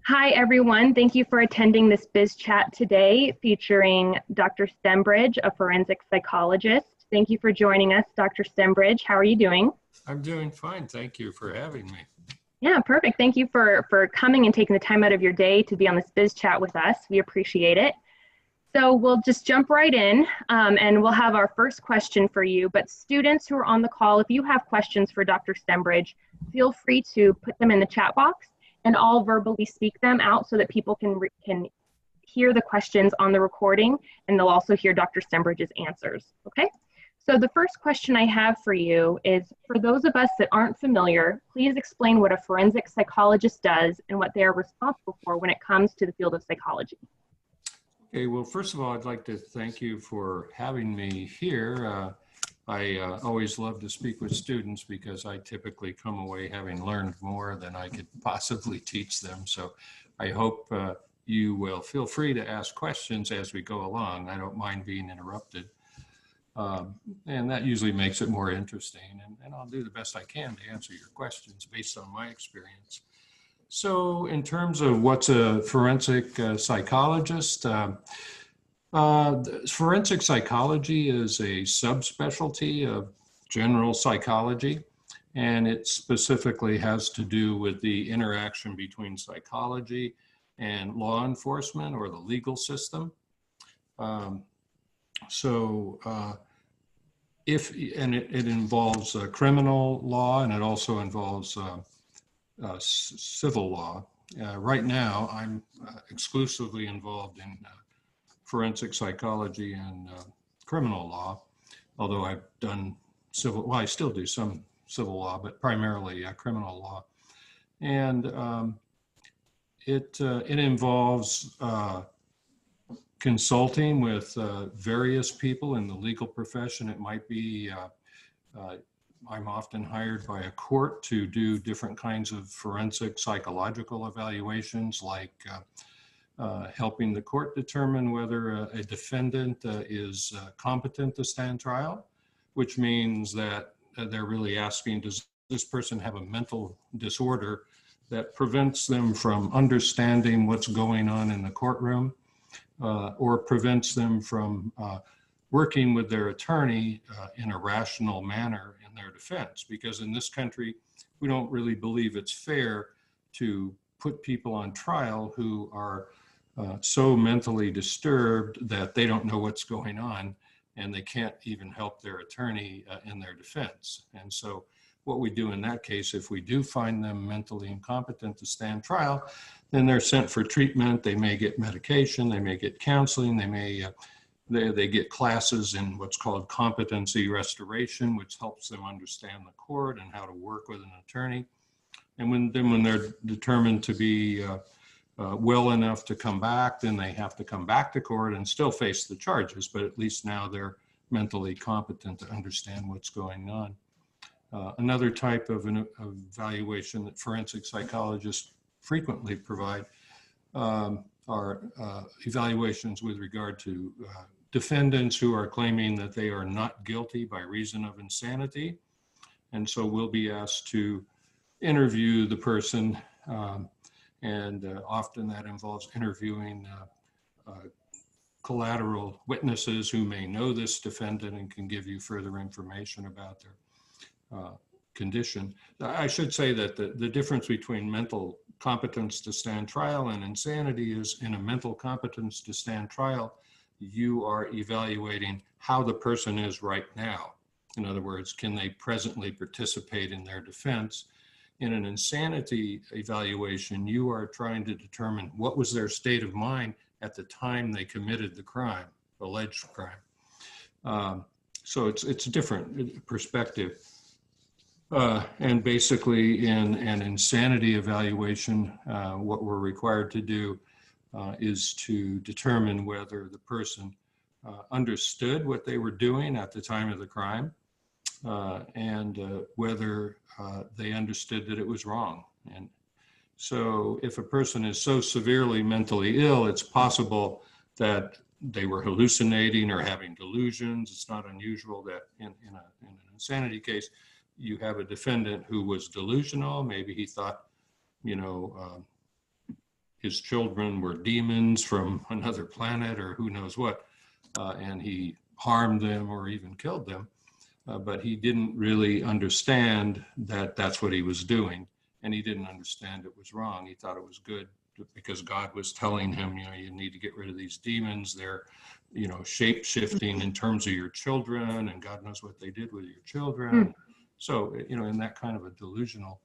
Hi, everyone. Thank you for attending this BizChat today featuring Dr. Stembridge, a forensic psychologist. Thank you for joining us, Dr. Stembridge. How are you doing? I'm doing fine. Thank you for having me. Yeah, perfect. Thank you for coming and taking the time out of your day to be on this BizChat with us. We appreciate it. So we'll just jump right in and we'll have our first question for you. But students who are on the call, if you have questions for Dr. Stembridge, feel free to put them in the chat box and I'll verbally speak them out so that people can hear the questions on the recording and they'll also hear Dr. Stembridge's answers. Okay? So the first question I have for you is, for those of us that aren't familiar, please explain what a forensic psychologist does and what they are responsible for when it comes to the field of psychology. Okay, well, first of all, I'd like to thank you for having me here. I always love to speak with students because I typically come away having learned more than I could possibly teach them. So I hope you will feel free to ask questions as we go along. I don't mind being interrupted. And that usually makes it more interesting. And I'll do the best I can to answer your questions based on my experience. So in terms of what's a forensic psychologist, forensic psychology is a subspecialty of general psychology, and it specifically has to do with the interaction between psychology and law enforcement or the legal system. It involves criminal law, and it also involves civil law. Right now, I'm exclusively involved in forensic psychology and criminal law, although I've done civil, well, I still do some civil law, but primarily criminal law. And it involves consulting with various people in the legal profession. It might be I'm often hired by a court to do different kinds of forensic psychological evaluations, like helping the court determine whether a defendant is competent to stand trial, which means that they're really asking, does this person have a mental disorder that prevents them from understanding what's going on in the courtroom, or prevents them from working with their attorney in a rational manner in their defense. Because in this country, we don't really believe it's fair to put people on trial who are so mentally disturbed that they don't know what's going on and they can't even help their attorney in their defense. And so what we do in that case, if we do find them mentally incompetent to stand trial, then they're sent for treatment. They may get medication, they may get counseling, they get classes in what's called competency restoration, which helps them understand the court and how to work with an attorney. And when they're determined to be well enough to come back, then they have to come back to court and still face the charges, but at least now they're mentally competent to understand what's going on. Another type of an evaluation that forensic psychologists frequently provide are evaluations with regard to defendants who are claiming that they are not guilty by reason of insanity. And so we'll be asked to interview the person, and often that involves interviewing collateral witnesses who may know this defendant and can give you further information about their condition. I should say that the difference between mental competence to stand trial and insanity is, in a mental competence to stand trial, you are evaluating how the person is right now. In other words, can they presently participate in their defense? In an insanity evaluation, you are trying to determine what was their state of mind at the time they committed the crime, alleged crime. So it's a different perspective. And basically in an insanity evaluation, what we're required to do is to determine whether the person understood what they were doing at the time of the crime, and whether they understood that it was wrong. And so if a person is so severely mentally ill, it's possible that they were hallucinating or having delusions. It's not unusual that in an insanity case, you have a defendant who was delusional. Maybe he thought, his children were demons from another planet or who knows what, and he harmed them or even killed them. But he didn't really understand that that's what he was doing, and he didn't understand it was wrong. He thought it was good because God was telling him, you need to get rid of these demons. They're, shape shifting in terms of your children, and God knows what they did with your children. So, in that kind of a delusional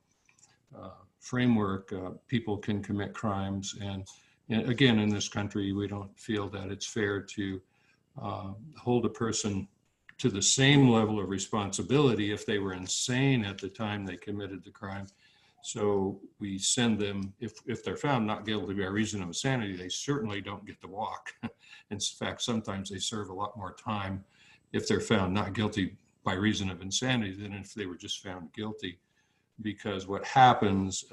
framework, people can commit crimes. And again, in this country, we don't feel that it's fair to hold a person to the same level of responsibility if they were insane at the time they committed the crime. So we send them, if they're found not guilty by reason of insanity, they certainly don't get to walk. In fact, sometimes they serve a lot more time if they're found not guilty by reason of insanity than if they were just found guilty. Because what happens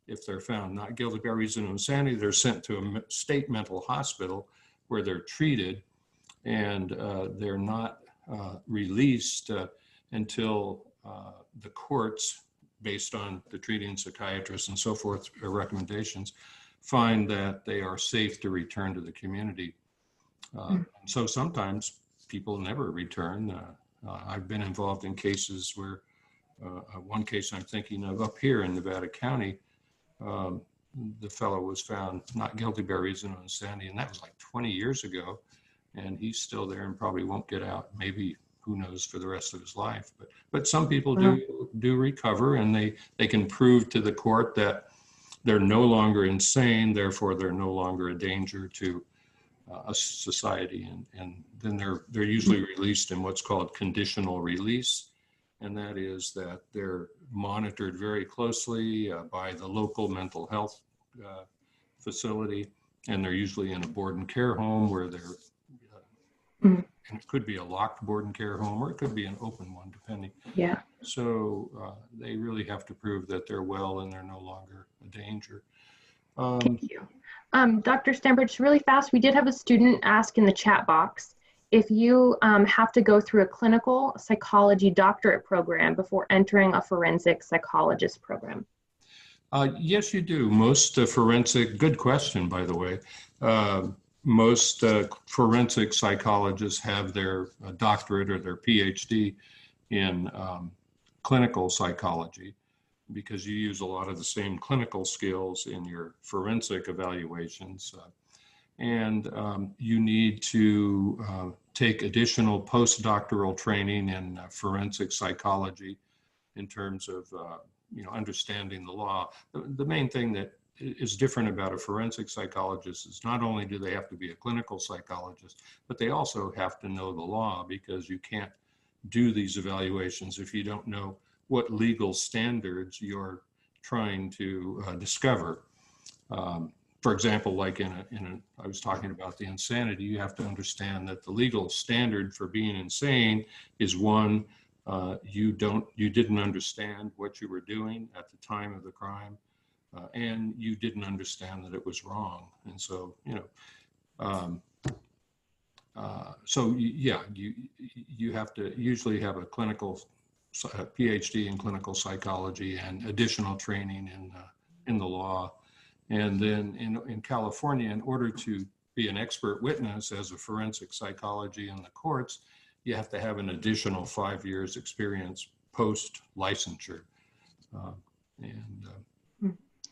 if they're found not guilty by reason of insanity, they're sent to a state mental hospital where they're treated, and they're not released until the courts, based on the treating psychiatrists and so forth, recommendations, find that they are safe to return to the community. So sometimes people never return. I've been involved in cases where, one case I'm thinking of up here in Nevada County, the fellow was found not guilty by reason of insanity, and that was like 20 years ago. And he's still there and probably won't get out, maybe, who knows, for the rest of his life. But some people do recover, and they can prove to the court that they're no longer insane, therefore they're no longer a danger to a society. And then they're usually released in what's called conditional release. And that is that they're monitored very closely by the local mental health facility. And they're usually in a board and care home where they're and it could be a locked board and care home, or it could be an open one, depending. Yeah. So they really have to prove that they're well and they're no longer a danger. Thank you. Dr. Stembridge, really fast, we did have a student ask in the chat box if you have to go through a clinical psychology doctorate program before entering a forensic psychologist program. Yes, you do. Most forensic, good question, by the way. Most forensic psychologists have their doctorate or their PhD in clinical psychology, because you use a lot of the same clinical skills in your forensic evaluations. And you need to take additional postdoctoral training in forensic psychology in terms of understanding the law. The main thing that is different about a forensic psychologist is not only do they have to be a clinical psychologist, but they also have to know the law, because you can't do these evaluations if you don't know what legal standards you're trying to discover. For example, like I was talking about the insanity, you have to understand that the legal standard for being insane is one, you didn't understand what you were doing at the time of the crime. And you didn't understand that it was wrong. And so, you have to usually have a clinical PhD in clinical psychology and additional training in the law. And then in California, in order to be an expert witness as a forensic psychology in the courts, you have to have an additional 5 years experience post licensure.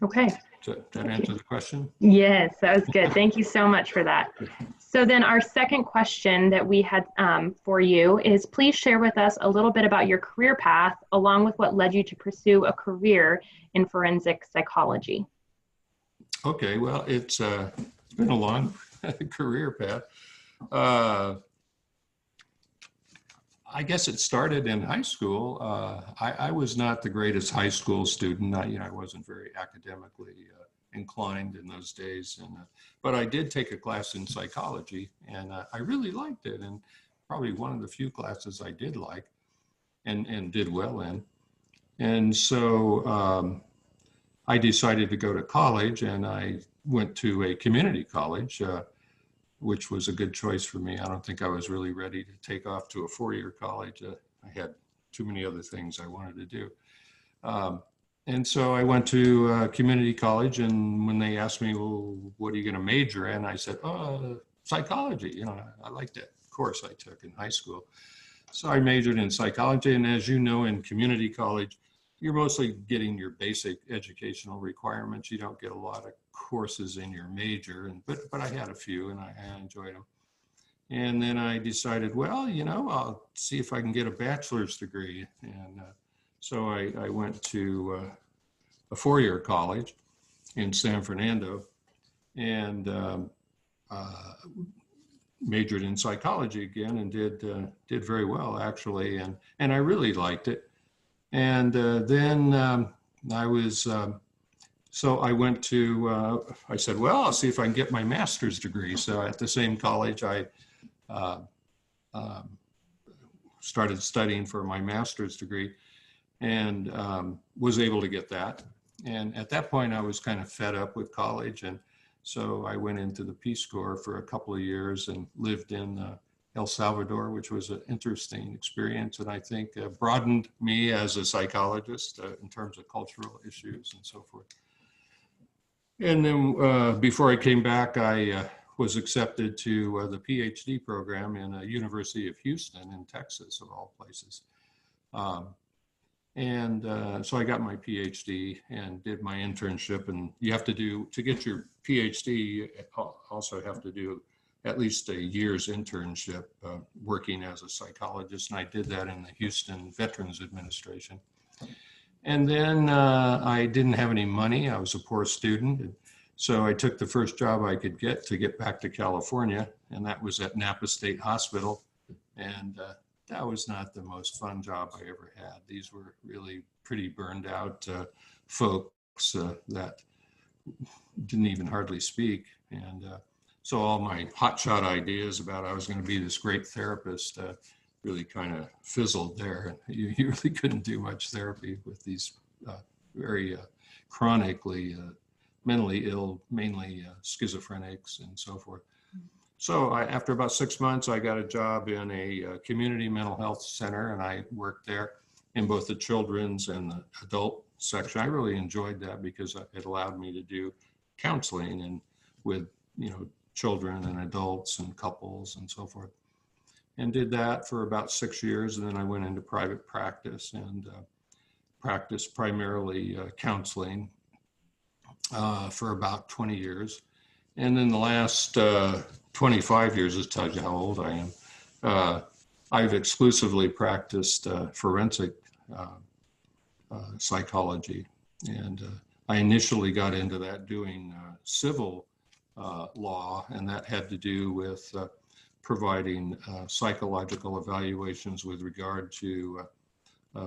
Okay. Does that answer the question? Yes, that was good. Thank you so much for that. So then our second question that we had for you is, please share with us a little bit about your career path, along with what led you to pursue a career in forensic psychology. Okay, well, it's been a long career path. I guess it started in high school. I was not the greatest high school student. I wasn't very academically inclined in those days, but I did take a class in psychology, and I really liked it, and probably one of the few classes I did like and did well in. And so I decided to go to college, and I went to a community college, which was a good choice for me. I don't think I was really ready to take off to a 4-year college. I had too many other things I wanted to do. And so I went to community college, and when they asked me, well, what are you going to major in? I said, oh, psychology. You know, I liked that course I took in high school. So I majored in psychology. And as you know, in community college, you're mostly getting your basic educational requirements. You don't get a lot of courses in your major, but I had a few, and I enjoyed them. And then I decided, well, you know, I'll see if I can get a bachelor's degree. And so I went to a four-year college in San Fernando, and uh, majored in psychology again, and did very well, actually, and I really liked it. And then I was so I went to I said, well, I'll see if I can get my master's degree. So at the same college, I uh, um, started studying for my master's degree, and was able to get that. And at that point, I was kind of fed up with college, and so I went into the Peace Corps for a couple of years and lived in El Salvador, which was an interesting experience, and I think broadened me as a psychologist in terms of cultural issues and so forth. And then before I came back, I was accepted to the PhD program in University of Houston in Texas, of all places. And so I got my PhD and did my internship. And you have to do, to get your PhD, you also have to do at least a year's internship working as a psychologist. And I did that in the Houston Veterans Administration. And then I didn't have any money. I was a poor student. And so I took the first job I could get to get back to California. And that was at Napa State Hospital. And that was not the most fun job I ever had. These were really pretty burned out folks that didn't even hardly speak. And so all my hotshot ideas about I was going to be this great therapist really kind of fizzled there. You really couldn't do much therapy with these very chronically mentally ill, mainly schizophrenics and so forth. So after about 6 months, I got a job in a community mental health center, and I worked there in both the children's and the adult section. I really enjoyed that because it allowed me to do counseling and with, you know, children and adults and couples and so forth. And did that for about 6 years, and then I went into private practice and practiced primarily counseling for about 20 years. And then the last 25 years, this tells you how old I am, I've exclusively practiced forensic psychology. And I initially got into that doing civil law, and that had to do with providing psychological evaluations with regard to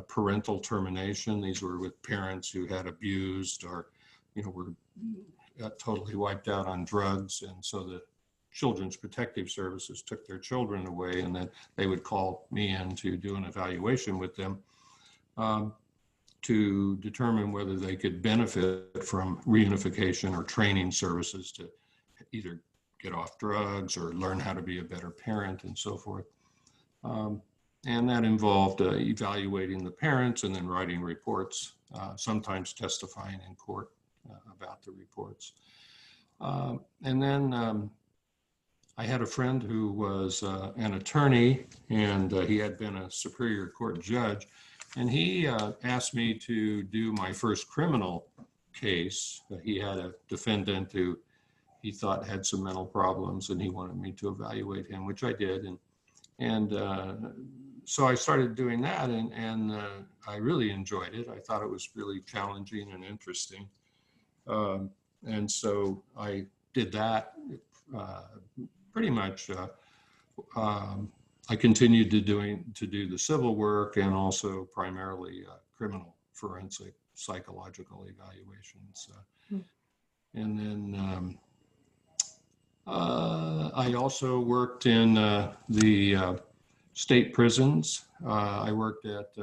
parental termination. These were with parents who had abused or, you know, were totally wiped out on drugs. And so the Children's Protective Services took their children away, and then they would call me in to do an evaluation with them to determine whether they could benefit from reunification or training services to either get off drugs or learn how to be a better parent and so forth. And that involved evaluating the parents and then writing reports, sometimes testifying in court about the reports. And then I had a friend who was an attorney, and he had been a Superior Court judge, and he asked me to do my first criminal case. He had a defendant who he thought had some mental problems, and he wanted me to evaluate him, which I did. And so I started doing that, and I really enjoyed it. I thought it was really challenging and interesting. And so I did that pretty much. I continued to do the civil work and also primarily criminal forensic psychological evaluations. And then I also worked in the state prisons. I worked at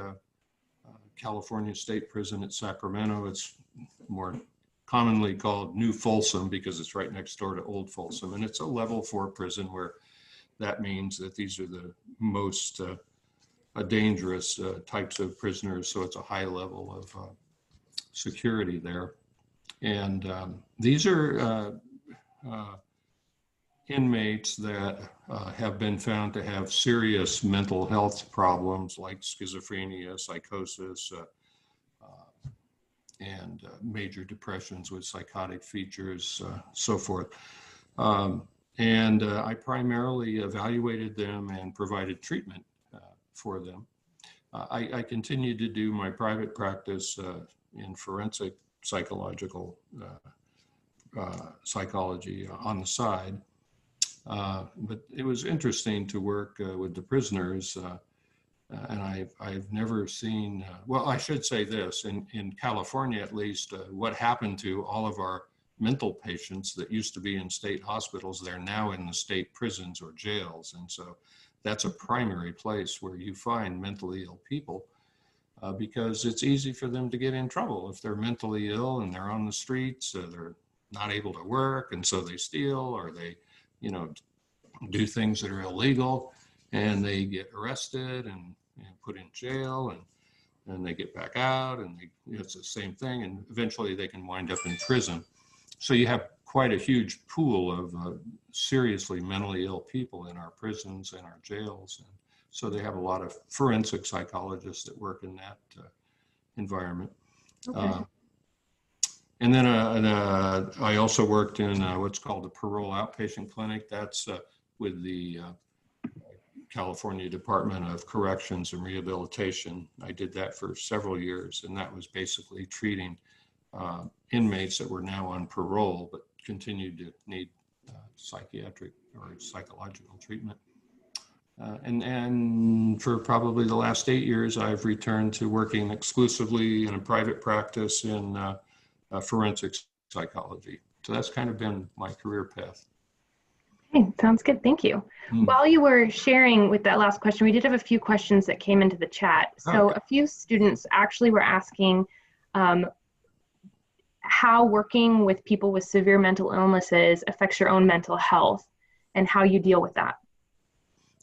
California State Prison at Sacramento. It's more commonly called New Folsom because it's right next door to Old Folsom. And it's a level 4 prison, where that means that these are the most dangerous types of prisoners. So it's a high level security there. And these are inmates that have been found to have serious mental health problems like schizophrenia, psychosis, and major depressions with psychotic features, so forth. I primarily evaluated them and provided treatment for them. I continue to do my private practice in forensic psychological psychology on the side. But it was interesting to work with the prisoners, and I've never seen, well, I should say this, in California at least, what happened to all of our mental patients that used to be in state hospitals, they're now in the state prisons or jails. And so that's a primary place where you find mentally ill people because it's easy for them to get in trouble. If they're mentally ill and they're on the streets, they're not able to work, and so they steal or they, do things that are illegal, and they get arrested and put in jail, and they get back out, and it's the same thing, and eventually they can wind up in prison. So you have quite a huge pool of seriously mentally ill people in our prisons and our jails. And so they have a lot of forensic psychologists that work in that environment. Okay. And then I also worked in what's called the parole outpatient clinic. That's with the California Department of Corrections and Rehabilitation. I did that for several years, and that was basically treating inmates that were now on parole but continued to need psychiatric or psychological treatment. And for probably the last 8 years, I've returned to working exclusively in a private practice in forensic psychology. So that's kind of been my career path. Okay, sounds good. Thank you. While you were sharing with that last question, we did have a few questions that came into the chat. So a few students actually were asking how working with people with severe mental illnesses affects your own mental health and how you deal with that.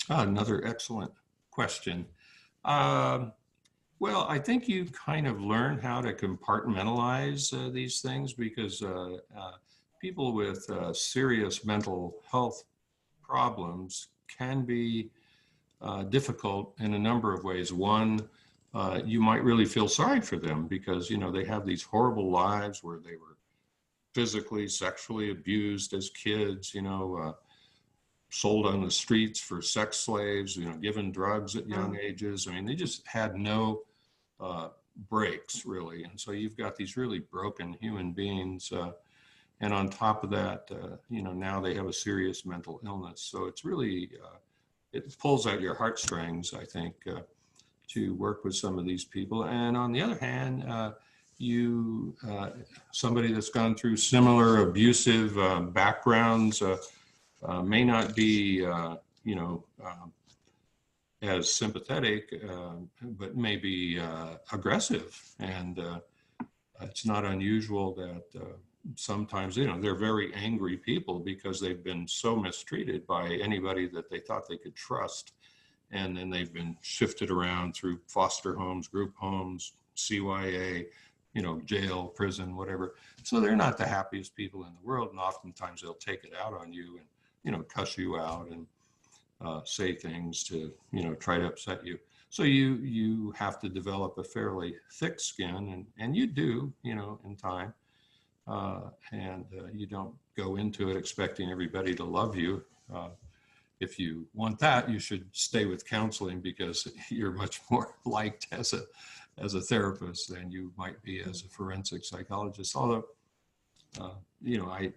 Another excellent question. Well, I think you kind of learn how to compartmentalize these things because people with serious mental health problems can be difficult in a number of ways. One, you might really feel sorry for them because, they have these horrible lives where they were physically, sexually abused as kids, sold on the streets for sex slaves, given drugs at young ages. I mean, they just had no breaks, really. And so you've got these really broken human beings. And on top of that, now they have a serious mental illness. So it's really, it pulls out your heartstrings, I think, to work with some of these people. And on the other hand, somebody that's gone through similar abusive backgrounds may not be, as sympathetic, but may be aggressive. And it's not unusual that sometimes, they're very angry people because they've been so mistreated by anybody that they thought they could trust. And then they've been shifted around through foster homes, group homes, CYA, jail, prison, whatever. So they're not the happiest people in the world. And oftentimes they'll take it out on you and, cuss you out and say things to, try to upset you. So you have to develop a fairly thick skin, and you do, in time. And you don't go into it expecting everybody to love you. If you want that, you should stay with counseling because you're much more liked as a therapist than you might be as a forensic psychologist. Although, I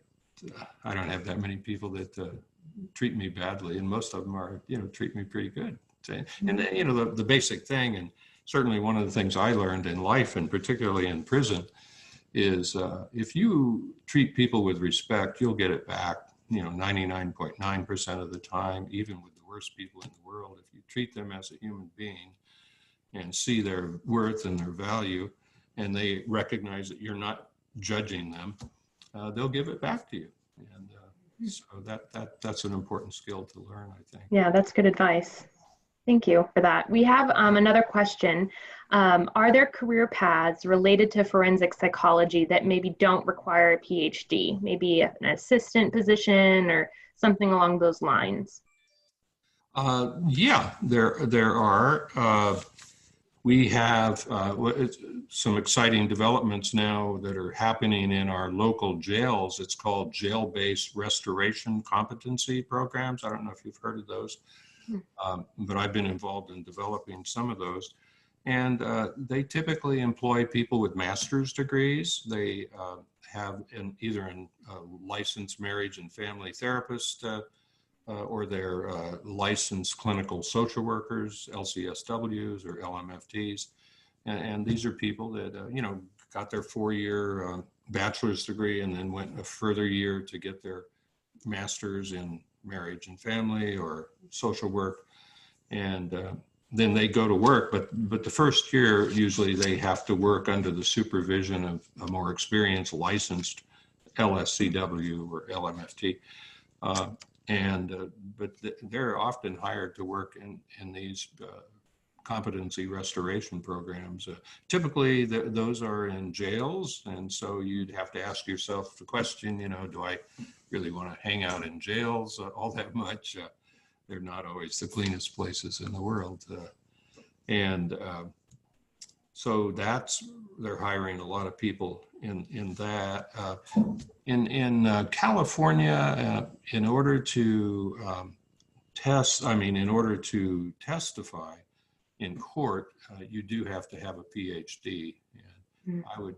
don't have that many people that treat me badly, and most of them are, treat me pretty good. And then, the basic thing, and certainly one of the things I learned in life, and particularly in prison, is if you treat people with respect, you'll get it back, 99.9% of the time, even with the worst people in the world. If you treat them as a human being and see their worth and their value, and they recognize that you're not judging them, they'll give it back to you. And so that's an important skill to learn, I think. Yeah, that's good advice. Thank you for that. We have another question. Are there career paths related to forensic psychology that maybe don't require a PhD? Maybe an assistant position or something along those lines? Yeah, there are. We have some exciting developments now that are happening in our local jails. It's called jail-based restoration competency programs. I don't know if you've heard of those, but I've been involved in developing some of those. And they typically employ people with master's degrees. They have either in licensed marriage and family therapist or they're licensed clinical social workers, LCSWs or LMFTs. And these are people that, got their 4-year bachelor's degree and then went a further year to get their master's in marriage and family or social work. And then they go to work, but the first year, usually they have to work under the supervision of a more experienced licensed LSCW or LMFT. But they're often hired to work in these competency restoration programs. Typically, those are in jails, and so you'd have to ask yourself the question, do I really want to hang out in jails all that much? They're not always the cleanest places in the world. So they're hiring a lot of people in that. In California, in order to testify in court, you do have to have a PhD. And I would,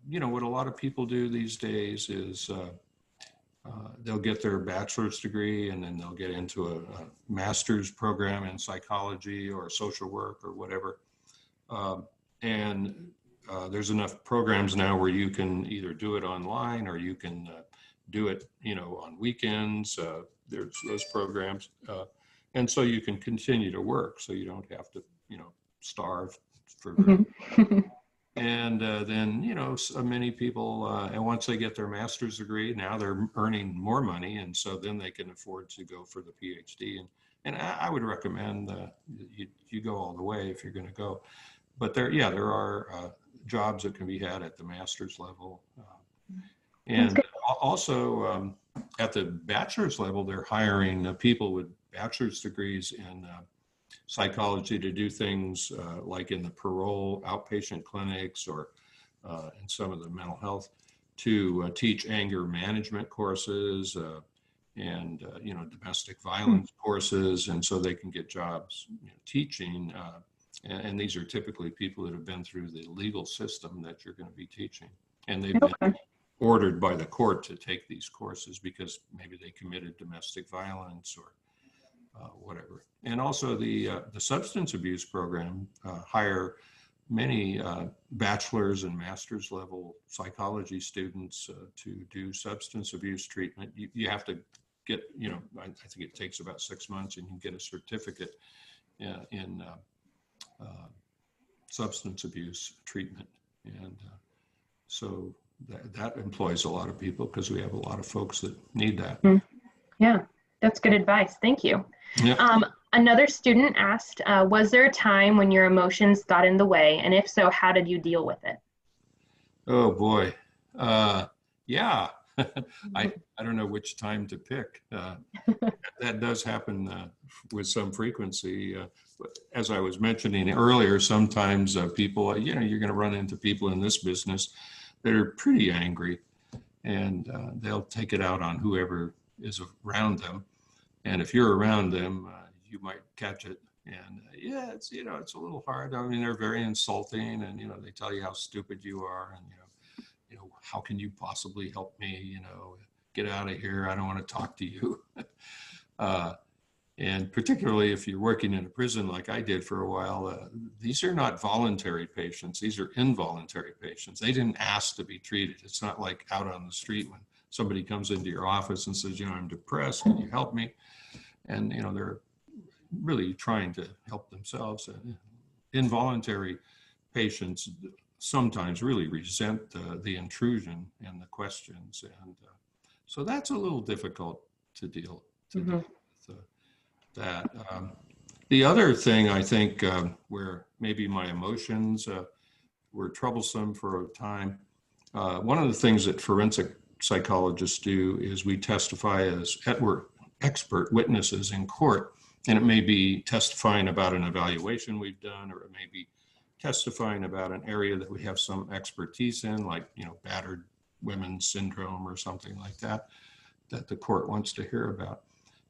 what a lot of people do these days is they'll get their bachelor's degree and then they'll get into a master's program in psychology or social work or whatever. There's enough programs now where you can either do it online or you can do it, on weekends. There's those programs. And so you can continue to work so you don't have to, starve for And then, so many people, and once they get their master's degree, now they're earning more money. And so then they can afford to go for the PhD. And I would recommend you go all the way if you're going to go. But there are jobs that can be had at the master's level. And also at the bachelor's level, they're hiring people with bachelor's degrees in psychology to do things like in the parole outpatient clinics or in some of the mental health to teach anger management courses and domestic violence courses, and so they can get jobs teaching. And these are typically people that have been through the legal system that you're going to be teaching, and they've been ordered by the court to take these courses because maybe they committed domestic violence or whatever. And also the substance abuse program hire many bachelor's and master's level psychology students to do substance abuse treatment. You have to get, I think it takes about 6 months and you get a certificate in substance abuse treatment. And so that employs a lot of people because we have a lot of folks that need that. Yeah, that's good advice. Thank you. Yeah. Another student asked, was there a time when your emotions got in the way? And if so, how did you deal with it? Oh boy. Yeah. I don't know which time to pick. That does happen with some frequency. As I was mentioning earlier, sometimes people, you're going to run into people in this business that are pretty angry, and they'll take it out on whoever is around them. And if you're around them, you might catch it. And it's a little hard. I mean, they're very insulting, and they tell you how stupid you are, and how can you possibly help me? Get out of here. I don't want to talk to you. And particularly if you're working in a prison like I did for a while, these are not voluntary patients. These are involuntary patients. They didn't ask to be treated. It's not like out on the street when somebody comes into your office and says, I'm depressed. Can you help me? And, they're really trying to help themselves. Involuntary patients sometimes really resent the intrusion and the questions. And so that's a little difficult to deal with. that. The other thing I think where maybe my emotions were troublesome for a time, one of the things that forensic psychologists do is we testify as we're expert witnesses in court, and it may be testifying about an evaluation we've done, or it may be testifying about an area that we have some expertise in, like, you know, battered women's syndrome or something like that, that the court wants to hear about.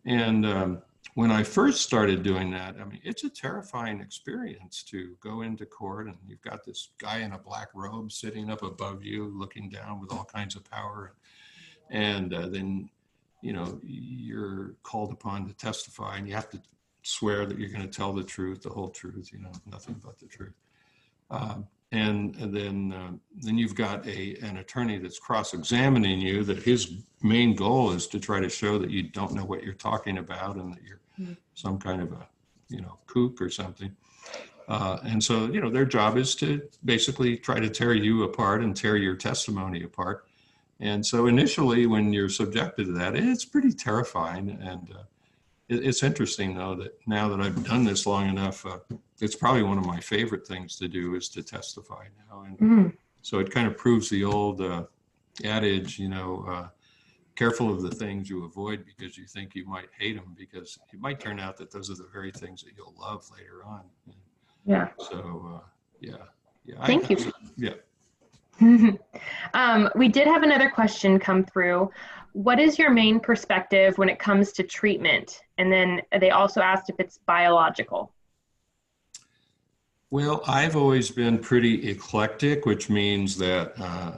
And when I first started doing that, I mean, it's a terrifying experience to go into court and you've got this guy in a black robe sitting up above you, looking down with all kinds of power. And then, you know, you're called upon to testify and you have to swear that you're going to tell the truth, the whole truth, you know, nothing but the truth. And then you've got an attorney that's cross-examining you, that his main goal is to try to show that you don't know what you're talking about and that you're some kind of a, you know, kook or something. And so, you know, their job is to basically try to tear you apart and tear your testimony apart. And so initially, when you're subjected to that, it's pretty terrifying. And it's interesting, though, that now that I've done this long enough, it's probably one of my favorite things to do is to testify now. And so it kind of proves the old adage, you know, careful of the things you avoid because you think you might hate them, because it might turn out that those are the very things that you'll love later on. Yeah. So, yeah. Thank you. Yeah. We did have another question come through. What is your main perspective when it comes to treatment? And then they also asked if it's biological. Well, I've always been pretty eclectic, which means that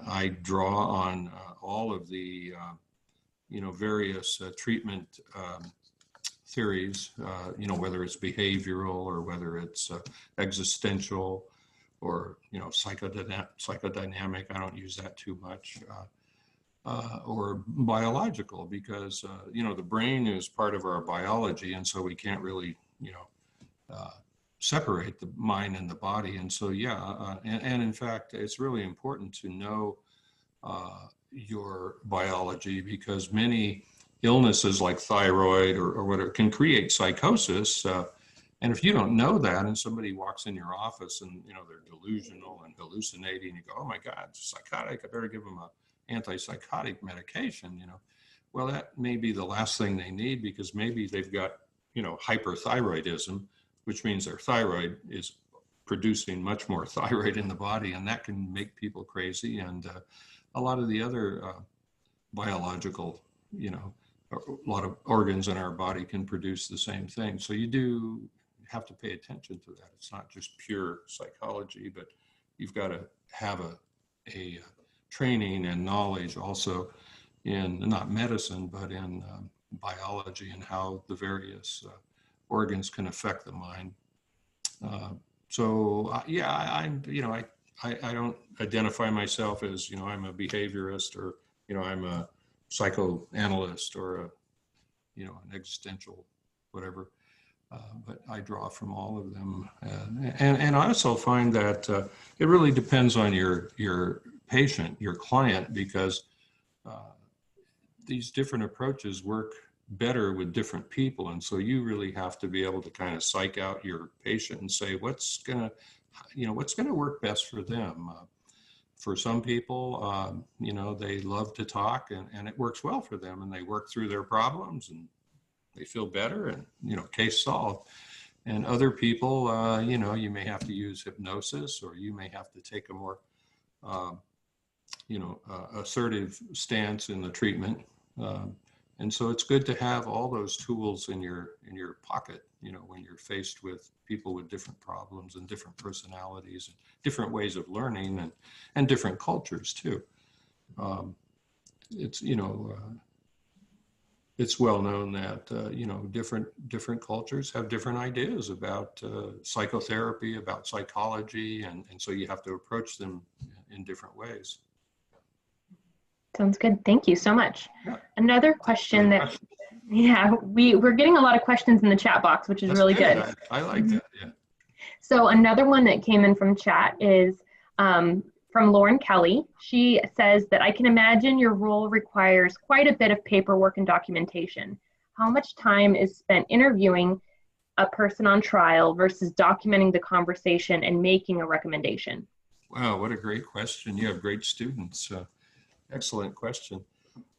I draw on all of the, you know, various treatment theories, you know, whether it's behavioral or whether it's existential or, you know, psychodynamic. I don't use that too much. Or biological, because, you know, the brain is part of our biology. And so we can't really, you know, separate the mind and the body. And so, yeah, and in fact, it's really important to know your biology, because many illnesses like thyroid or whatever can create psychosis. And if you don't know that and somebody walks in your office and, you know, they're delusional and hallucinating, you go, oh my God, it's psychotic, I better give them a antipsychotic medication, you know. Well, that may be the last thing they need, because maybe they've got, you know, hyperthyroidism, which means their thyroid is producing much more thyroid in the body, and that can make people crazy. And a lot of the other biological, you know, a lot of organs in our body can produce the same thing. So you do have to pay attention to that. It's not just pure psychology, but you've got to have a training and knowledge also in not medicine, but in biology and how the various organs can affect the mind. So yeah, I'm, you know, I don't identify myself as, you know, I'm a behaviorist or, you know, I'm a psychoanalyst or a, you know, an existential whatever. But I draw from all of them, and I also find that it really depends on your patient, your client, because these different approaches work better with different people, and so you really have to be able to kind of psych out your patient and say what's gonna work best for them. For some people, you know, they love to talk, and it works well for them, and they work through their problems and they feel better, and, you know, case solved. And other people, you know, you may have to use hypnosis, or you may have to take a more, you know, assertive stance in the treatment. And so it's good to have all those tools in your pocket, you know, when you're faced with people with different problems and different personalities and different ways of learning and different cultures too. It's, you know, it's well known that, you know, different cultures have different ideas about psychotherapy, about psychology, and so you have to approach them in different ways. Sounds good. Thank you so much. Yeah. Another question that, yeah, we're getting a lot of questions in the chat box, which is really good. I like that, yeah. So another one that came in from chat is from Lauren Kelly. She says that I can imagine your role requires quite a bit of paperwork and documentation. how much time is spent interviewing a person on trial versus documenting the conversation and making a recommendation? Wow, what a great question. You have great students. Excellent question.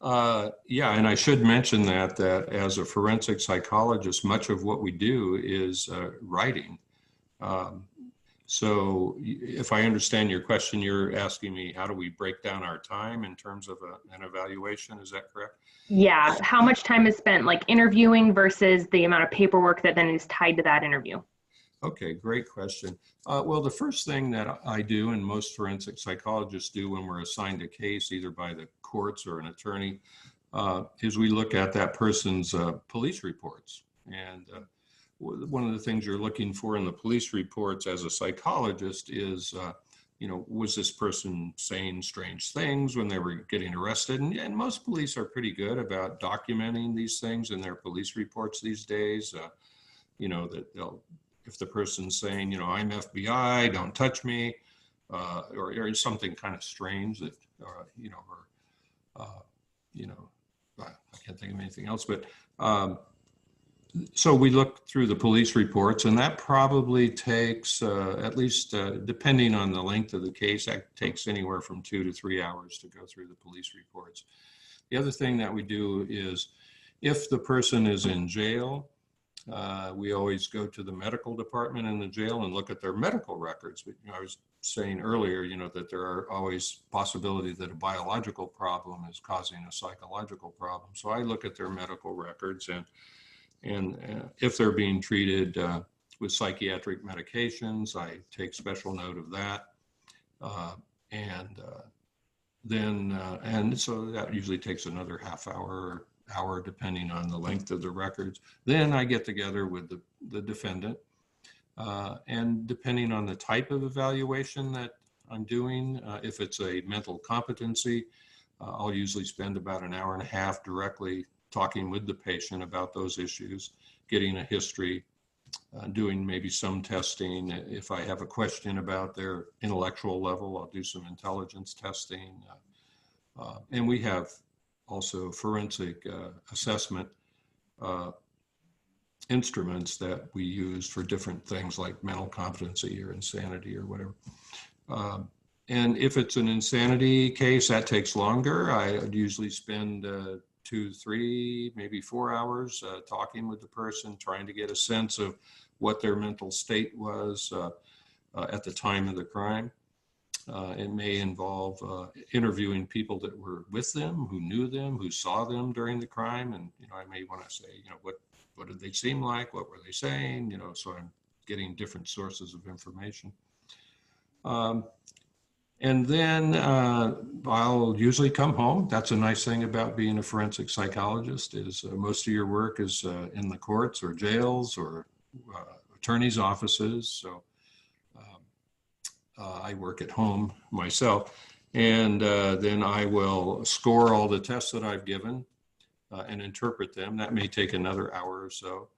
Yeah, and I should mention that as a forensic psychologist, much of what we do is writing. Um, so if I understand your question, you're asking me, how do we break down our time in terms of an evaluation? Is that correct? Yeah, how much time is spent like interviewing versus the amount of paperwork that then is tied to that interview? Okay, great question. Well, the first thing that I do, and most forensic psychologists do when we're assigned a case, either by the courts or an attorney, is we look at that person's police reports. And one of the things you're looking for in the police reports as a psychologist is, was this person saying strange things when they were getting arrested? And most police are pretty good about documenting these things in their police reports these days. That they'll, if the person's saying, I'm FBI, don't touch me, or something kind of strange that, I can't think of anything else, but so we look through the police reports, and that probably takes at least, depending on the length of the case, that takes anywhere from 2 to 3 hours to go through the police reports. The other thing that we do is, if the person is in jail, we always go to the medical department in the jail and look at their medical records. But, I was saying earlier, that there are always possibilities that a biological problem is causing a psychological problem. So I look at their medical records, and if they're being treated with psychiatric medications, I take special note of that. And so that usually takes another half hour, depending on the length of the records. Then I get together with the defendant, and depending on the type of evaluation that I'm doing, if it's a mental competency, I'll usually spend about an hour and a half directly talking with the patient about those issues, getting a history, doing maybe some testing. If I have a question about their intellectual level, I'll do some intelligence testing. And we have also forensic assessment instruments that we use for different things like mental competency or insanity or whatever. And if it's an insanity case, that takes longer. I usually spend 2, 3, maybe 4 hours talking with the person, trying to get a sense of what their mental state was at the time of the crime. It may involve interviewing people that were with them, who knew them, who saw them during the crime. And, I may want to say, what did they seem like? What were they saying? So I'm getting different sources of information. And then I'll usually come home. That's a nice thing about being a forensic psychologist is most of your work is in the courts or jails or attorneys' offices. So I work at home myself, and then I will score all the tests that I've given and interpret them. That may take another hour or so.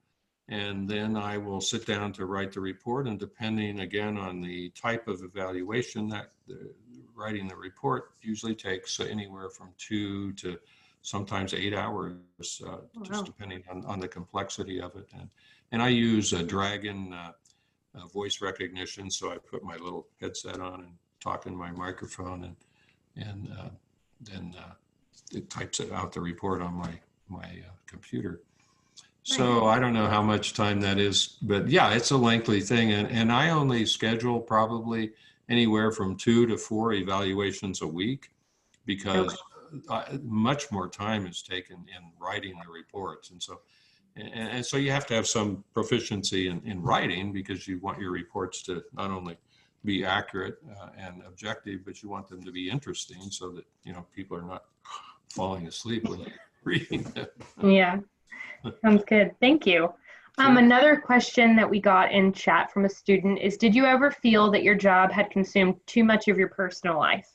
And then I will sit down to write the report, and depending again on the type of evaluation, that writing the report usually takes anywhere from 2 to sometimes 8 hours, just depending on the complexity of it. And I use a Dragon voice recognition, so I put my little headset on and talk in my microphone, and then it types it out the report on my computer. So I don't know how much time that is, but yeah, it's a lengthy thing. And I only schedule probably anywhere from 2 to 4 evaluations a week, because much more time is taken in writing the reports. And so you have to have some proficiency in writing, because you want your reports to not only be accurate and objective, but you want them to be interesting so that, people are not falling asleep when they're reading them. Yeah. Sounds good. Thank you. Sure. Another question that we got in chat from a student is, did you ever feel that your job had consumed too much of your personal life?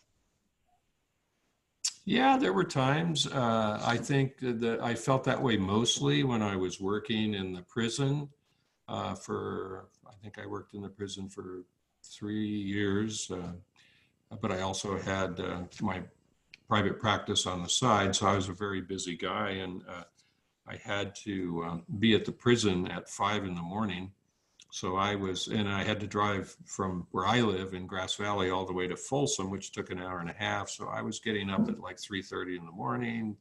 Yeah, there were times. I think that I felt that way mostly when I was working in the prison I think I worked in the prison for 3 years, but I also had my private practice on the side. So I was a very busy guy, and I had to be at the prison at 5 in the morning. So I had to drive from where I live in Grass Valley all the way to Folsom, which took an hour and a half. So I was getting up at like 3:30 in the morning,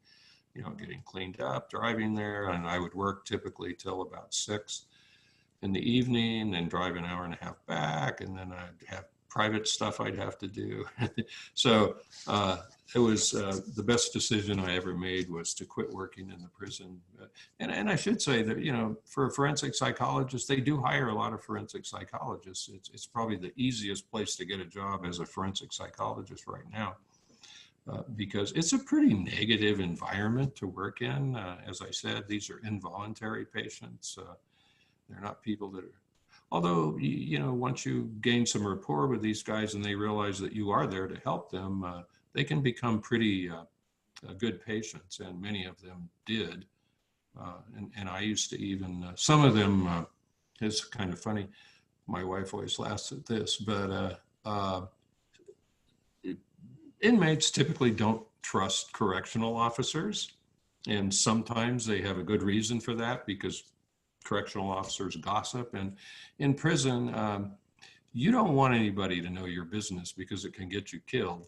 getting cleaned up, driving there. And I would work typically till about 6 in the evening and drive an hour and a half back. And then I'd have private stuff I'd have to do. So it was the best decision I ever made was to quit working in the prison. And I should say that, for a forensic psychologist, they do hire a lot of forensic psychologists. It's probably the easiest place to get a job as a forensic psychologist right now. Because it's a pretty negative environment to work in. As I said, these are involuntary patients. They're not people that are, although, once you gain some rapport with these guys and they realize that you are there to help them, they can become pretty good patients, and many of them did. And I used to even, some of them, it's kind of funny, my wife always laughs at this, but inmates typically don't trust correctional officers, and sometimes they have a good reason for that because correctional officers gossip. And in prison, you don't want anybody to know your business because it can get you killed.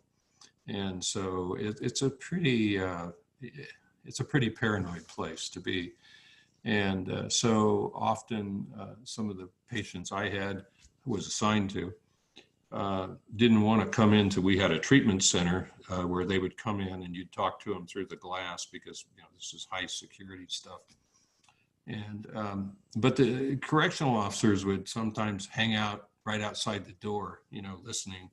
And so it's a pretty paranoid place to be. And so often some of the patients I had was assigned to didn't want to come into, we had a treatment center where they would come in and you'd talk to them through the glass because this is high security stuff. And but the correctional officers would sometimes hang out right outside the door, listening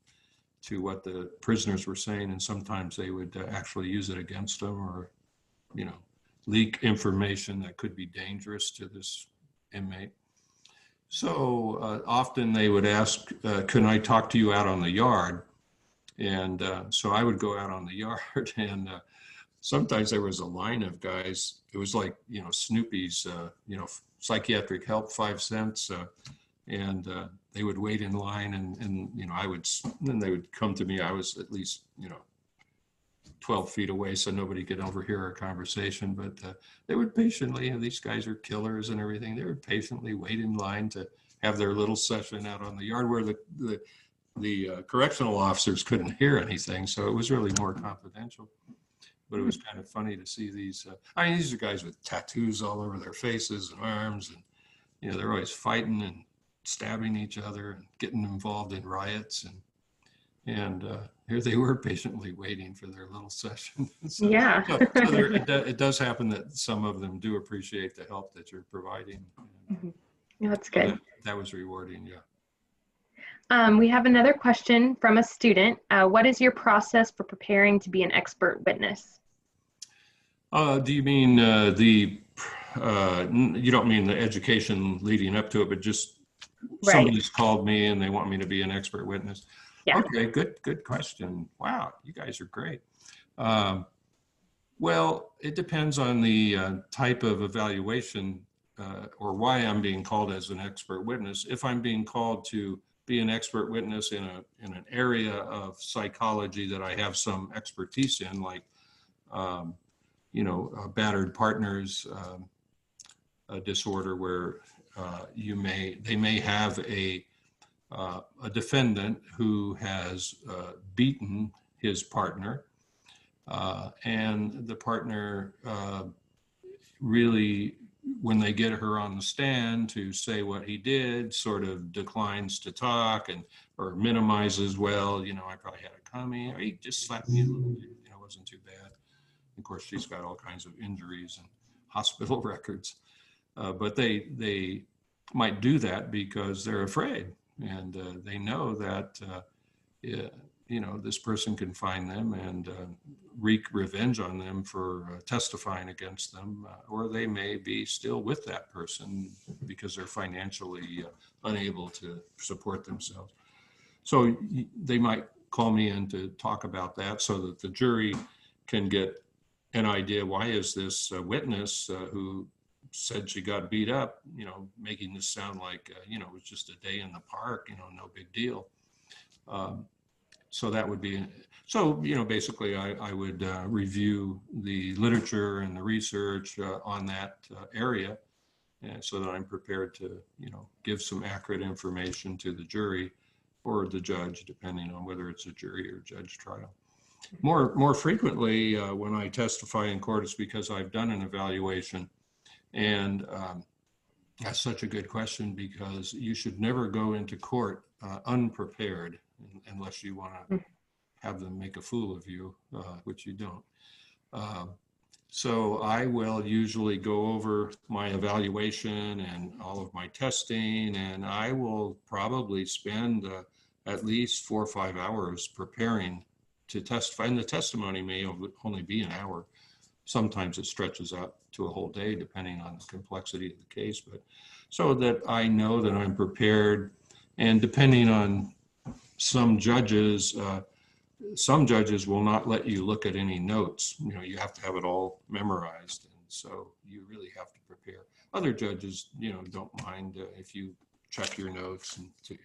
to what the prisoners were saying, and sometimes they would actually use it against them, or leak information that could be dangerous to this inmate. So often they would ask, can I talk to you out on the yard? And so I would go out on the yard, and sometimes there was a line of guys. It was like, Snoopy's, psychiatric help, 5 cents. And they would wait in line, and then they would come to me. I was at least, 12 feet away, so nobody could overhear our conversation. But they would patiently, these guys are killers and everything. They would patiently wait in line to have their little session out on the yard where the correctional officers couldn't hear anything. So it was really more confidential. But it was kind of funny to see these. These are guys with tattoos all over their faces and arms, and they're always fighting and stabbing each other and getting involved in riots, and here they were patiently waiting for their little session. So it does happen that some of them do appreciate the help that you're providing. Mm-hmm. Yeah, that's good. That was rewarding, yeah. We have another question from a student. What is your process for preparing to be an expert witness? Do you mean you don't mean the education leading up to it, but just somebody's called me and they want me to be an expert witness? Yeah. Okay, good question. Wow, you guys are great. Well, it depends on the type of evaluation or why I'm being called as an expert witness. If I'm being called to be an expert witness in an area of psychology that I have some expertise in, like battered partners disorder, where they may have a defendant who has beaten his partner, and the partner really, when they get her on the stand to say what he did, sort of declines to talk or minimizes, I probably had it coming, or he just slapped me a little bit, it wasn't too bad. Of course, she's got all kinds of injuries and hospital records, but they might do that because they're afraid, and they know that this person can find them and wreak revenge on them for testifying against them, or they may be still with that person because they're financially unable to support themselves. So they might call me in to talk about that so that the jury can get an idea, why is this witness who said she got beat up, making this sound like, it was just a day in the park, no big deal. So that would be, so, basically I would review the literature and the research on that area, and so that I'm prepared to, give some accurate information to the jury or the judge, depending on whether it's a jury or judge trial. More frequently, when I testify in court, it's because I've done an evaluation. And that's such a good question, because you should never go into court unprepared unless you want to have them make a fool of you, which you don't. So I will usually go over my evaluation and all of my testing, and I will probably spend at least 4 or 5 hours preparing to testify. And the testimony may only be an hour. Sometimes it stretches out to a whole day, depending on the complexity of the case, but so that I know that I'm prepared. And depending on some judges will not let you look at any notes. You have to have it all memorized. And so you really have to prepare. Other judges, don't mind if you check your notes, and if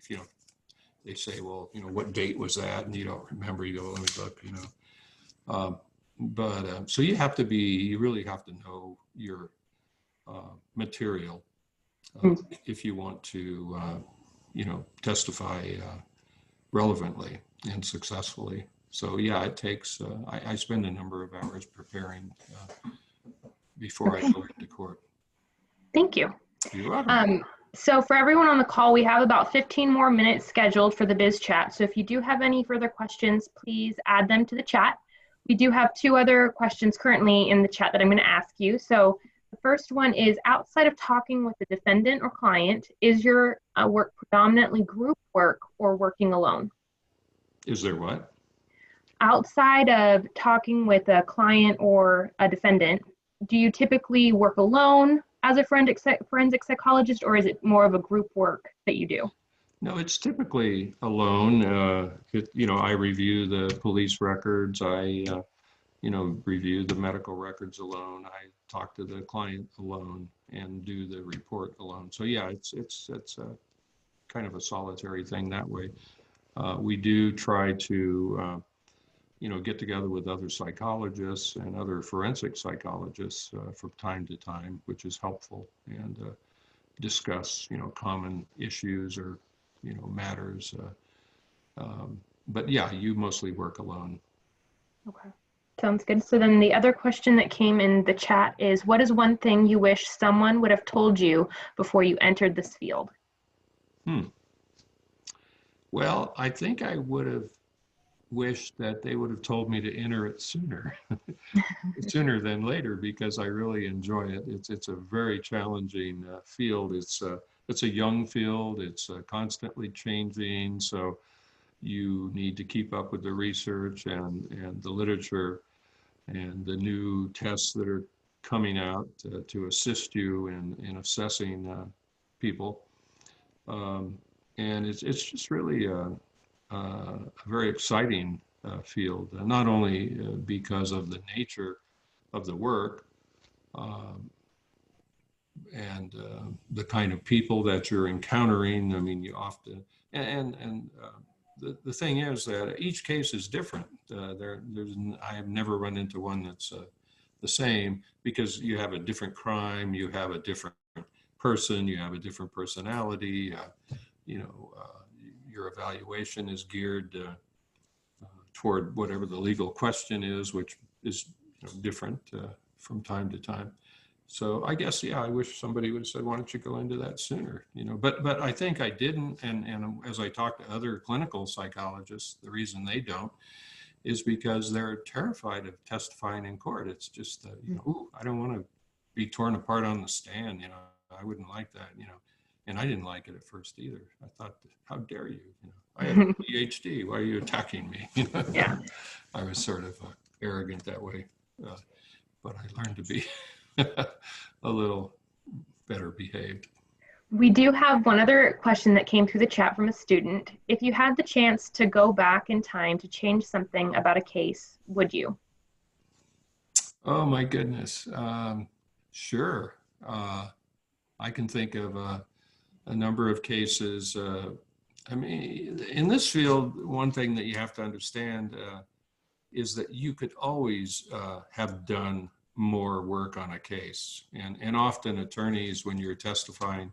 they say, well, what date was that? And you don't remember, you go, let me look, so you really have to know your material if you want to, testify relevantly and successfully. So yeah, it takes, I spend a number of hours preparing before I go into court. Thank you. You're welcome. So for everyone on the call, we have about 15 more minutes scheduled for the BizChat. So if you do have any further questions, please add them to the chat. We do have 2 other questions currently in the chat that I'm going to ask you. So the first one is, outside of talking with the defendant or client, is your work predominantly group work or working alone? Is there what? Outside of talking with a client or a defendant, do you typically work alone as a forensic psychologist, or is it more of a group work that you do? No, it's typically alone. I review the police records. I, review the medical records alone. I talk to the client alone and do the report alone. So yeah, it's kind of a solitary thing that way. We do try to, get together with other psychologists and other forensic psychologists from time to time, which is helpful, and discuss, common issues or, matters. But yeah, you mostly work alone. Okay, sounds good. So then the other question that came in the chat is, what is one thing you wish someone would have told you before you entered this field? Well, I think I would have wished that they would have told me to enter it sooner, sooner than later, because I really enjoy it. It's a very challenging field. It's a young field. It's constantly changing. So you need to keep up with the research and the literature and the new tests that are coming out to assist you in assessing people. And it's just really a very exciting field, not only because of the nature of the work and the kind of people that you're encountering. I mean, you often, the thing is that each case is different. I have never run into one that's the same, because you have a different crime, you have a different person, you have a different personality. Your evaluation is geared toward whatever the legal question is, which is different from time to time. So I guess, yeah, I wish somebody would have said, why don't you go into that sooner? But I think I didn't. And as I talk to other clinical psychologists, the reason they don't is because they're terrified of testifying in court. It's just, ooh, I don't want to be torn apart on the stand. I wouldn't like that, And I didn't like it at first either. I thought, how dare you? I have a PhD. Why are you attacking me? Yeah. I was sort of arrogant that way, but I learned to be a little better behaved. We do have one other question that came through the chat from a student. If you had the chance to go back in time to change something about a case, would you? Oh my goodness. Sure. I can think of a number of cases. I mean, in this field, one thing that you have to understand is that you could always have done more work on a case. And often attorneys, when you're testifying,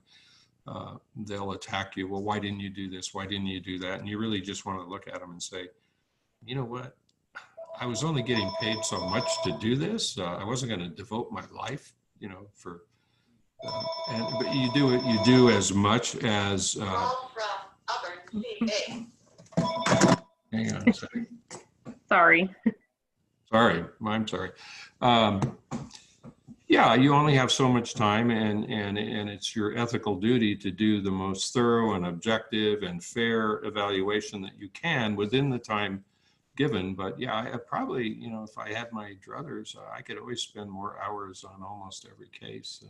they'll attack you. Well, why didn't you do this? Why didn't you do that? And you really just want to look at them and say, you know what? I was only getting paid so much to do this. I wasn't going to devote my life, for, but you do it. You do as much as. Hang on a second. Sorry. Sorry, I'm sorry. Yeah, you only have so much time, and it's your ethical duty to do the most thorough and objective and fair evaluation that you can within the time given. But yeah, I probably, if I had my druthers, I could always spend more hours on almost every case.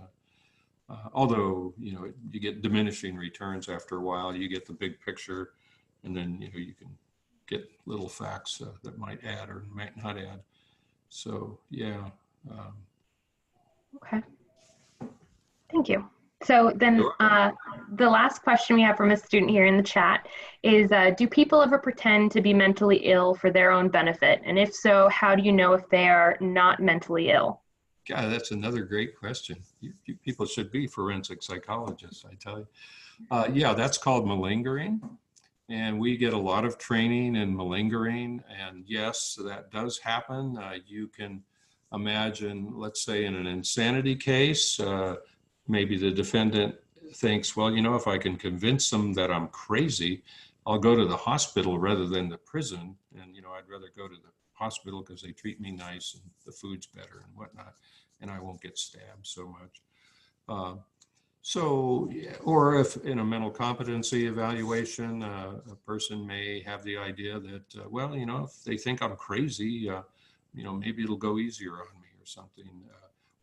Although, you get diminishing returns after a while. You get the big picture, and then, you can get little facts that might add or might not add. So, yeah. Okay. Thank you. So then the last question we have from a student here in the chat is, do people ever pretend to be mentally ill for their own benefit? And if so, how do you know if they are not mentally ill? God, that's another great question. You people should be forensic psychologists, I tell you. Yeah, that's called malingering. And we get a lot of training in malingering. And yes, that does happen. You can imagine, let's say in an insanity case, maybe the defendant thinks, well, if I can convince them that I'm crazy, I'll go to the hospital rather than the prison. And, I'd rather go to the hospital because they treat me nice and the food's better and whatnot, and I won't get stabbed so much. Or if in a mental competency evaluation, a person may have the idea that, well, if they think I'm crazy, maybe it'll go easier on me or something.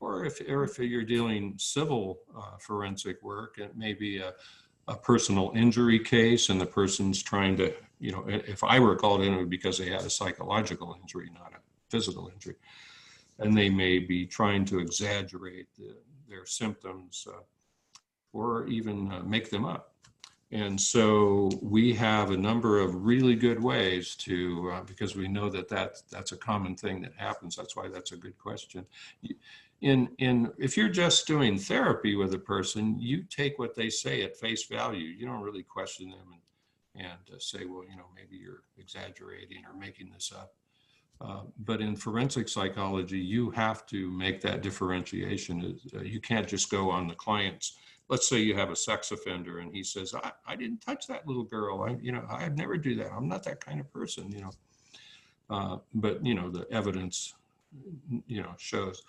Or if you're dealing civil forensic work, it may be a personal injury case, and the person's trying to, if I were called in, it would be because they had a psychological injury, not a physical injury. And they may be trying to exaggerate their symptoms or even make them up. And so we have a number of really good ways to, because we know that that's a common thing that happens. That's why that's a good question. If you're just doing therapy with a person, you take what they say at face value. You don't really question them and say, well, maybe you're exaggerating or making this up. But in forensic psychology, you have to make that differentiation. You can't just go on the client's. Let's say you have a sex offender and he says, I didn't touch that little girl. I'd never do that. I'm not that kind of person, But, the evidence, shows.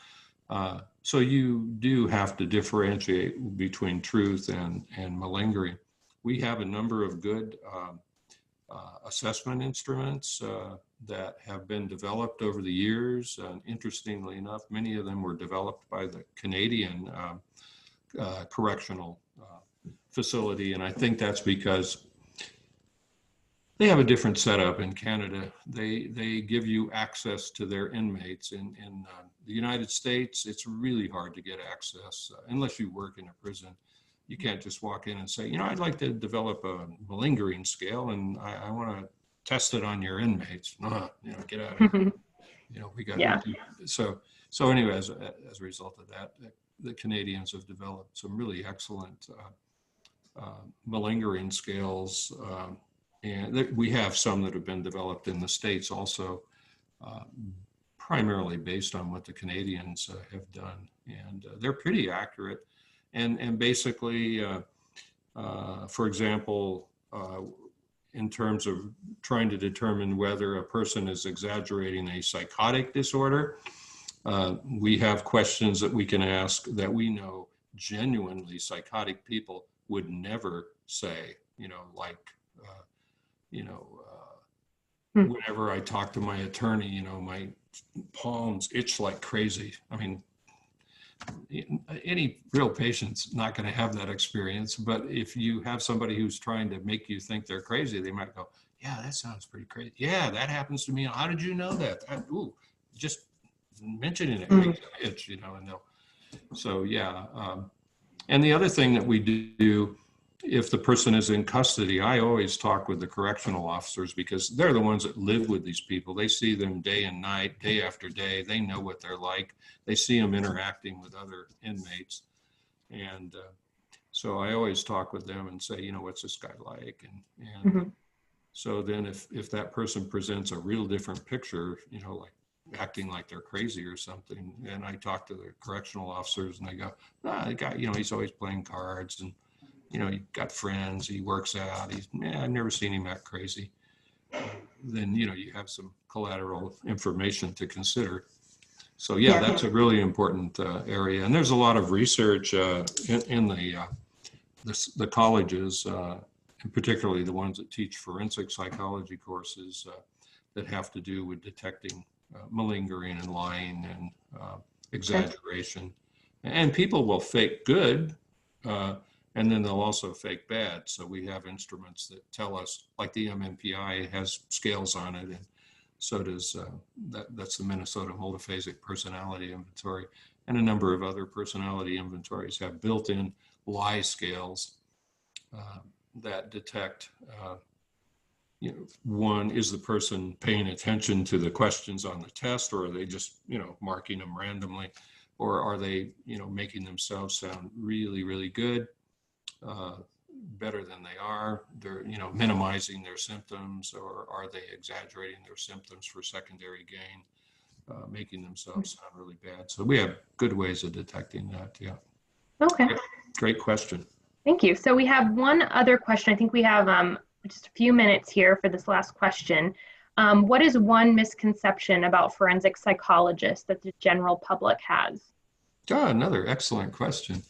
So you do have to differentiate between truth and malingering. We have a number of good assessment instruments that have been developed over the years. Interestingly enough, many of them were developed by the Canadian correctional facility. And I think that's because they have a different setup in Canada. They give you access to their inmates. In the United States, it's really hard to get access unless you work in a prison. You can't just walk in and say, I'd like to develop a malingering scale and I want to test it on your inmates. Get out of here. We got to do. So anyway, as a result of that, the Canadians have developed some really excellent malingering scales. And we have some that have been developed in the States also, primarily based on what the Canadians have done. And they're pretty accurate. And basically, for example, in terms of trying to determine whether a person is exaggerating a psychotic disorder, we have questions that we can ask that we know genuinely psychotic people would never say, whenever I talk to my attorney, my palms itch like crazy. I mean, any real patient's not going to have that experience, but if you have somebody who's trying to make you think they're crazy, they might go, yeah, that sounds pretty crazy. Yeah, that happens to me. How did you know that? Just mentioning it makes them itch, and they'll, so yeah. And the other thing that we do if the person is in custody, I always talk with the correctional officers because they're the ones that live with these people. They see them day and night, day after day. They know what they're like. They see them interacting with other inmates. And so I always talk with them and say, you know, what's this guy like? And so then if that person presents a real different picture, you know, like acting like they're crazy or something, and I talk to the correctional officers and they go, the guy, you know, he's always playing cards and, you know, he got friends, he works out, I've never seen him act crazy. Then, you know, you have some collateral information to consider. So yeah, that's a really important area. And there's a lot of research in the colleges, and particularly the ones that teach forensic psychology courses that have to do with detecting malingering and lying and exaggeration. And people will fake good, and then they'll also fake bad. So we have instruments that tell us, like the MMPI has scales on it, and so does that's the Minnesota Multiphasic Personality Inventory, and a number of other personality inventories have built-in lie scales that detect, you know, one, is the person paying attention to the questions on the test, or are they just, you know, marking them randomly, or are they, you know, making themselves sound really, really good, better than they are? They're, you know, minimizing their symptoms, or are they exaggerating their symptoms for secondary gain, making themselves sound really bad? So we have good ways of detecting that. Yeah. Okay. Great question. Thank you. So we have one other question. I think we have just a few minutes here for this last question. What is one misconception about forensic psychologists that the general public has? Another excellent question.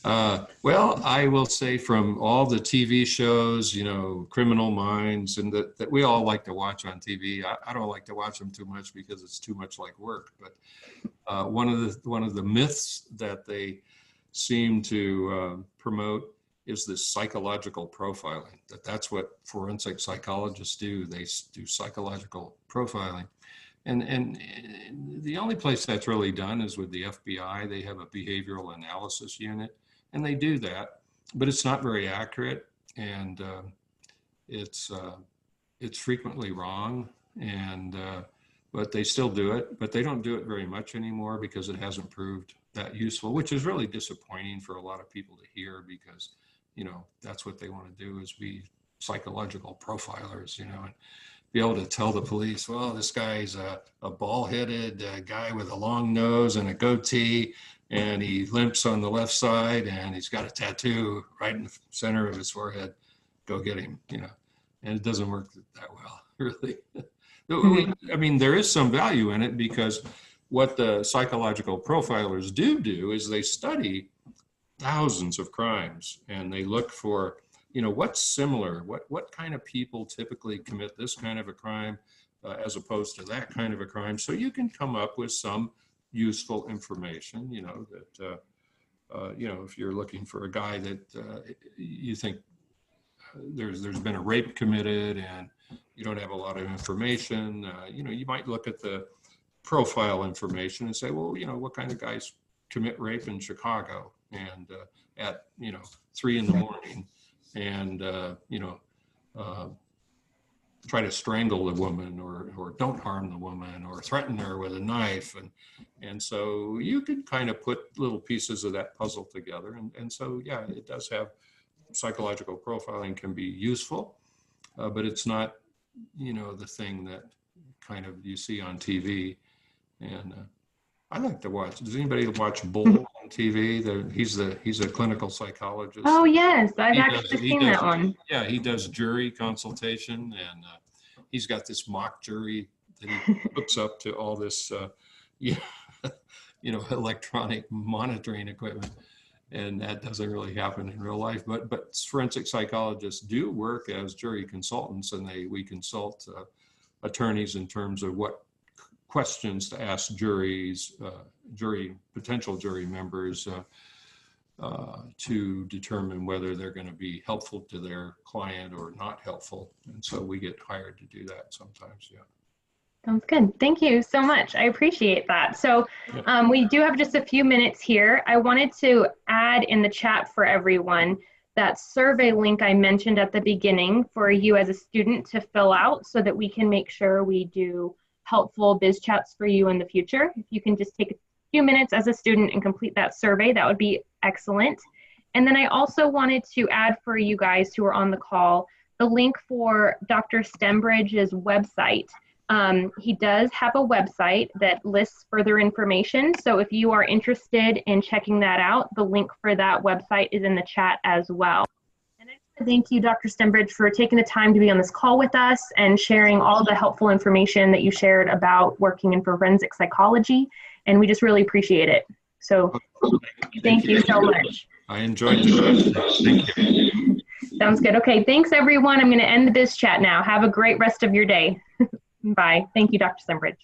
Well, I will say from all the TV shows, you know, Criminal Minds, and that we all like to watch on TV. I don't like to watch them too much because it's too much like work. But one of the myths that they seem to promote is this psychological profiling. That's what forensic psychologists do. They do psychological profiling. And the only place that's really done is with the FBI. They have a behavioral analysis unit, and they do that, but it's not very accurate, and it's frequently wrong, and but they still do it, but they don't do it very much anymore because it hasn't proved that useful, which is really disappointing for a lot of people to hear, because, you know, that's what they want to do, is be psychological profilers, you know, and be able to tell the police, well, this guy's a bald-headed guy with a long nose and a goatee, and he limps on the left side, and he's got a tattoo right in the center of his forehead. Go get him, you know. And it doesn't work that well, really. I mean, there is some value in it, because what the psychological profilers do is they study thousands of crimes, and they look for, you know, what's similar, what kind of people typically commit this kind of a crime as opposed to that kind of a crime. So you can come up with some useful information, you know, that, you know, if you're looking for a guy that you think there's been a rape committed and you don't have a lot of information, you know, you might look at the profile information and say, well, you know, what kind of guys commit rape in Chicago and at, you know, 3 a.m, and you know, try to strangle the woman, or don't harm the woman, or threaten her with a knife, and so you can kind of put little pieces of that puzzle together, and so yeah, it does have, psychological profiling can be useful, but it's not, you know, the thing that kind of you see on TV. And I like to watch. Does anybody watch Bull on TV? He's a clinical psychologist. Oh yes, I've actually seen that one. Yeah, he does jury consultation, and he's got this mock jury that he hooks up to all this, you know, electronic monitoring equipment, and that doesn't really happen in real life. But forensic psychologists do work as jury consultants, and we consult attorneys in terms of what questions to ask juries, potential jury members, to determine whether they're going to be helpful to their client or not helpful. And so we get hired to do that sometimes. Yeah. Sounds good. Thank you so much. I appreciate that. So we do have just a few minutes here. I wanted to add in the chat for everyone that survey link I mentioned at the beginning for you as a student to fill out so that we can make sure we do helpful biz chats for you in the future. If you can just take a few minutes as a student and complete that survey, that would be excellent. And then I also wanted to add for you guys who are on the call, the link for Dr. Stembridge's website. He does have a website that lists further information. So if you are interested in checking that out, the link for that website is in the chat as well. And I just want to thank you, Dr. Stembridge, for taking the time to be on this call with us and sharing all the helpful information that you shared about working in forensic psychology. And we just really appreciate it. So thank you so much. I enjoyed the Thank you. Sounds good. Okay, thanks everyone. I'm going to end the biz chat now. Have a great rest of your day. Bye. Thank you, Dr. Stembridge.